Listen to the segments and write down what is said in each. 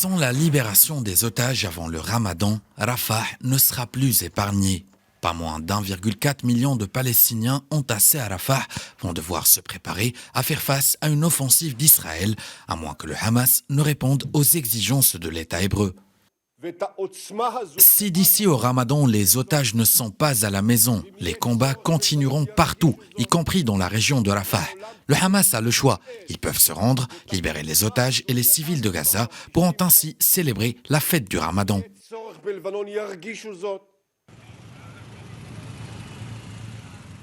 Sans la libération des otages avant le Ramadan, Rafah ne sera plus épargné. Pas moins d'1,4 million de Palestiniens entassés à Rafah vont devoir se préparer à faire face à une offensive d'Israël, à moins que le Hamas ne réponde aux exigences de l'État hébreu. Si d'ici au Ramadan, les otages ne sont pas à la maison, les combats continueront partout, y compris dans la région de Rafah. Le Hamas a le choix. Ils peuvent se rendre, libérer les otages et les civils de Gaza pourront ainsi célébrer la fête du Ramadan.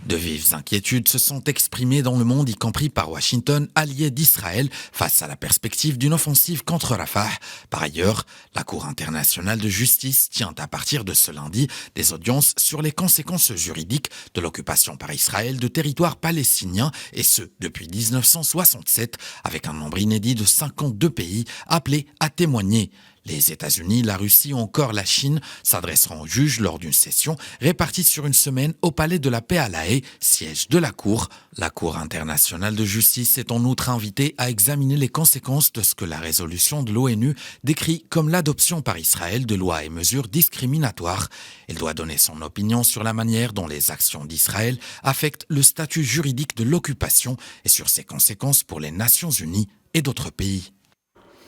De vives inquiétudes se sont exprimées dans le monde, y compris par Washington, allié d'Israël, face à la perspective d'une offensive contre Rafah. Par ailleurs, la Cour internationale de justice tient à partir de ce lundi des audiences sur les conséquences juridiques de l'occupation par Israël de territoires palestiniens, et ce, depuis 1967, avec un nombre inédit de 52 pays appelés à témoigner. Les États-Unis, la Russie ou encore la Chine s'adresseront au juge lors d'une session répartie sur une semaine au Palais de la Paix à La Haye, siège de la Cour. La Cour internationale de justice est en outre invitée à examiner les conséquences de ce que la résolution de l'ONU décrit comme l'adoption par Israël de lois et mesures discriminatoires. Elle doit donner son opinion sur la manière dont les actions d'Israël affectent le statut juridique de l'occupation et sur ses conséquences pour les Nations Unies et d'autres pays.